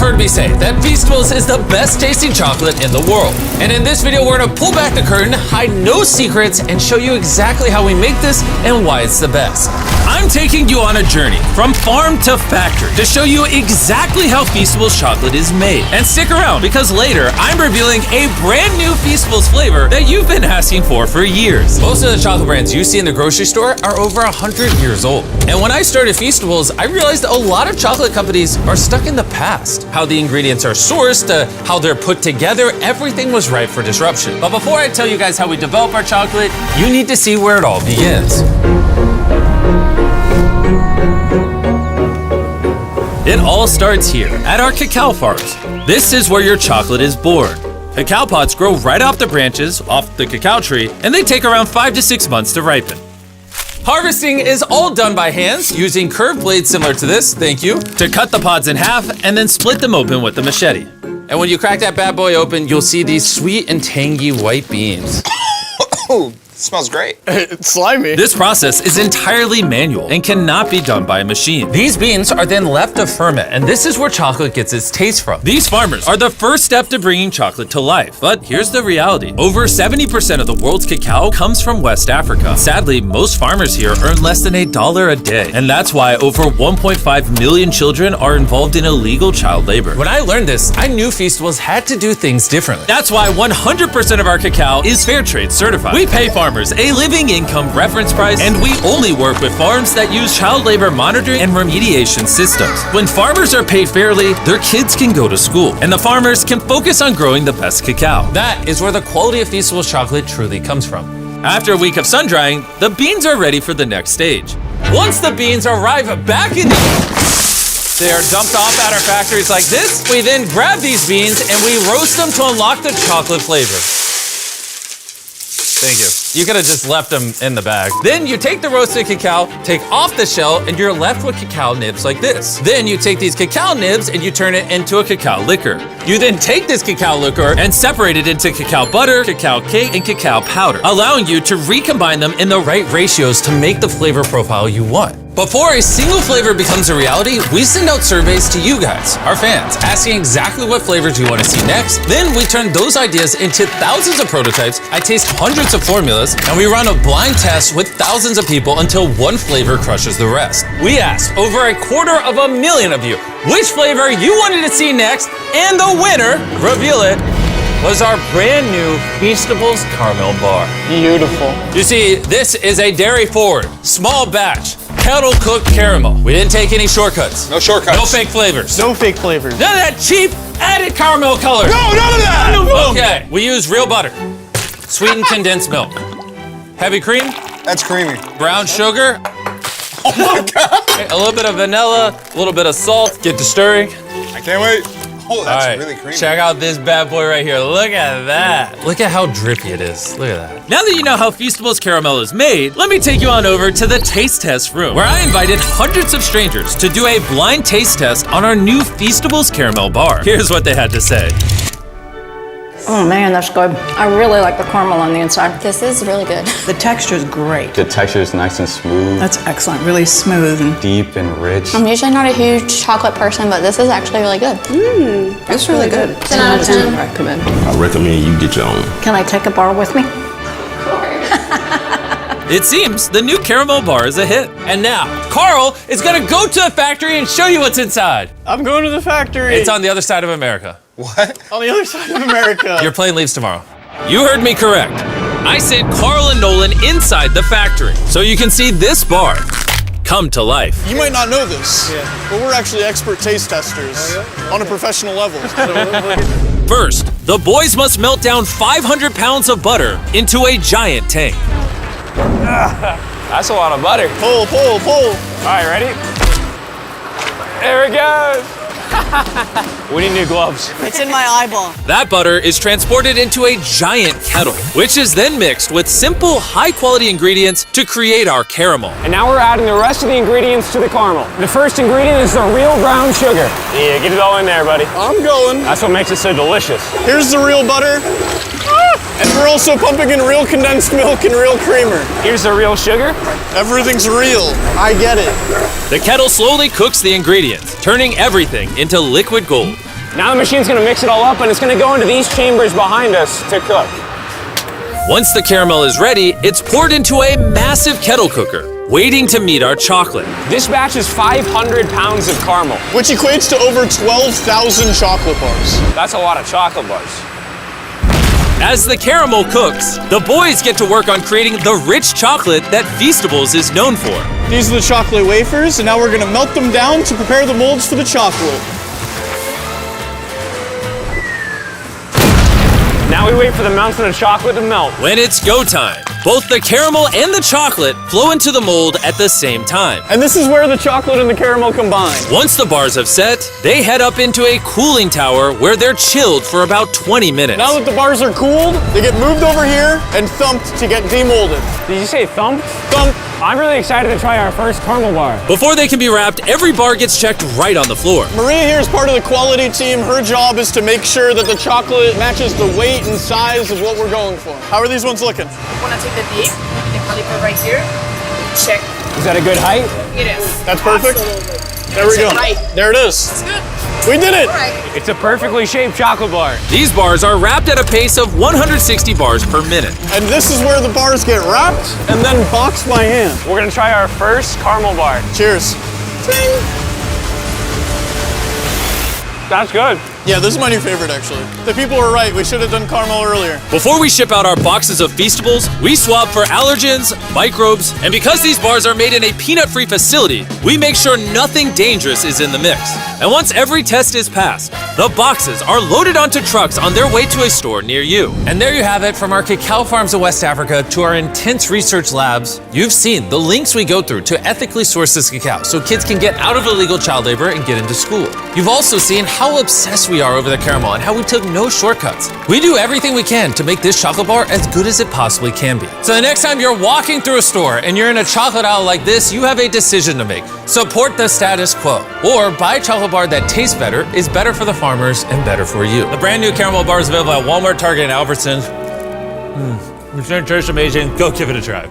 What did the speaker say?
heard me say that Feastables is the best tasting chocolate in the world. And in this video, we're gonna pull back the curtain, hide no secrets, and show you exactly how we make this and why it's the best. I'm taking you on a journey from farm to factory to show you exactly how Feastables chocolate is made. And stick around, because later I'm revealing a brand new Feastables flavor that you've been asking for years. Most of the chocolate brands you see in the grocery store are over 100 years old. And when I started Feastables, I realized that a lot of chocolate companies are stuck in the past. How the ingredients are sourced, how they're put together, everything was ripe for disruption. But before I tell you guys how we develop our chocolate, you need to see where it all begins. It all starts here, at our cacao farms. This is where your chocolate is born. Cacao pods grow right off the branches, off the cacao tree, and they take around 5 to 6 months to ripen. Harvesting is all done by hands, using curved blades similar to this, thank you, to cut the pods in half and then split them open with a machete. And when you crack that bad boy open, you'll see these sweet and tangy white beans. Oh, smells great. It's slimy. This process is entirely manual and cannot be done by a machine. These beans are then left to ferment, and this is where chocolate gets its taste from. These farmers are the first step to bringing chocolate to life. But here's the reality. Over 70% of the world's cacao comes from West Africa. Sadly, most farmers here earn less than $1 a day. And that's why over 1.5 million children are involved in illegal child labor. When I learned this, I knew Feastables had to do things differently. That's why 100% of our cacao is fair trade certified. We pay farmers a living income reference price, and we only work with farms that use child labor monitoring and remediation systems. When farmers are paid fairly, their kids can go to school, and the farmers can focus on growing the best cacao. That is where the quality of Feastables chocolate truly comes from. After a week of sun drying, the beans are ready for the next stage. Once the beans arrive back in they are dumped off at our factories like this. We then grab these beans and we roast them to unlock the chocolate flavor. Thank you. You could have just left them in the bag. Then you take the roasted cacao, take off the shell, and you're left with cacao nibs like this. Then you take these cacao nibs and you turn it into a cacao liquor. You then take this cacao liquor and separate it into cacao butter, cacao cake, and cacao powder, allowing you to recombine them in the right ratios to make the flavor profile you want. Before a single flavor becomes a reality, we send out surveys to you guys, our fans, asking exactly what flavors you want to see next. Then we turn those ideas into thousands of prototypes. I taste hundreds of formulas, and we run a blind test with thousands of people until one flavor crushes the rest. We asked over 250,000 of you which flavor you wanted to see next, and the winner, reveal it, was our brand new Feastables Caramel Bar. Beautiful. You see, this is a dairy-forward, small batch, kettle-cooked caramel. We didn't take any shortcuts. No shortcuts. No fake flavors. No fake flavors. None of that cheap added caramel color. No, none of that! Okay, we use real butter, sweetened condensed milk, heavy cream, That's creamy. brown sugar, Oh my God! a little bit of vanilla, a little bit of salt. Get to stirring. I can't wait. Oh, that's All right, really creamy. check out this bad boy right here. Look at that. Look at how drippy it is. Look at that. Now that you know how Feastables caramel is made, let me take you on over to the taste test room, where I invited hundreds of strangers to do a blind taste test on our new Feastables Caramel Bar. Here's what they had to say. Oh man, that's good. I really like the caramel on the inside. This is really good. The texture is great. The texture is nice and smooth, That's excellent, really smooth and deep and rich. I'm usually not a huge chocolate person, but this is actually really good. it's really good. 10 out of 10. I recommend. I recommend you get your own. Can I take a bar with me? It seems the new caramel bar is a hit. And now, Carl is gonna go to the factory and show you what's inside. I'm going to the factory. It's on the other side of America. What? On the other side of America. Your plane leaves tomorrow. You heard me correct. I sent Carl and Nolan inside the factory, so you can see this bar come to life. You might not know this, but we're actually expert taste testers on a professional level. First, the boys must melt down 500 pounds of butter into a giant tank. That's a lot of butter. Pull, pull, pull. All right, ready? There it goes. We need new gloves. It's in my eyeball. That butter is transported into a giant kettle, which is then mixed with simple, high-quality ingredients to create our caramel. And now we're adding the rest of the ingredients to the caramel. The first ingredient is the real brown sugar. Yeah, get it all in there, buddy. I'm going. That's what makes it so delicious. Here's the real butter. And we're also pumping in real condensed milk and real creamer. Here's the real sugar. Everything's real. I get it. The kettle slowly cooks the ingredients, turning everything into liquid gold. Now the machine's gonna mix it all up and it's gonna go into these chambers behind us to cook. Once the caramel is ready, it's poured into a massive kettle cooker, waiting to meet our chocolate. This batch is 500 pounds of caramel. Which equates to over 12,000 chocolate bars. That's a lot of chocolate bars. As the caramel cooks, the boys get to work on creating the rich chocolate that Feastables is known for. These are the chocolate wafers, and now we're gonna melt them down to prepare the molds for the chocolate. Now we wait for the mountain of chocolate to melt. When it's go time, both the caramel and the chocolate flow into the mold at the same time. And this is where the chocolate and the caramel combine. Once the bars have set, they head up into a cooling tower where they're chilled for about 20 minutes. Now that the bars are cooled, they get moved over here and thumped to get demolded. Did you say thump? Thump. I'm really excited to try our first caramel bar. Before they can be wrapped, every bar gets checked right on the floor. Maria here is part of the quality team. Her job is to make sure that the chocolate matches the weight and size of what we're going for. How are these ones looking? Want to take the dip, the caliper right here. Check. Is that a good height? It is. That's perfect. Absolutely. There we Check go. right. There it is. It's good. We did it. All right. It's a perfectly shaped chocolate bar. These bars are wrapped at a pace of 160 bars per minute. And this is where the bars get wrapped and then boxed by hand. We're gonna try our first caramel bar. Cheers. That's good. Yeah, this is my new favorite, actually. The people were right. We should have done caramel earlier. Before we ship out our boxes of Feastables, we swab for allergens, microbes, and because these bars are made in a peanut-free facility, we make sure nothing dangerous is in the mix. And once every test is passed, the boxes are loaded onto trucks on their way to a store near you. And there you have it, from our cacao farms of West Africa to our intense research labs. You've seen the links we go through to ethically source this cacao so kids can get out of illegal child labor and get into school. You've also seen how obsessed we are over the caramel and how we took no shortcuts. We do everything we can to make this chocolate bar as good as it possibly can be. So the next time you're walking through a store and you're in a chocolate aisle like this, you have a decision to make. Support the status quo, or buy a chocolate bar that tastes better, is better for the farmers, and better for you. The brand new caramel bar is available at Walmart, Target, and Albertsons. It's gonna taste amazing. Go give it a try.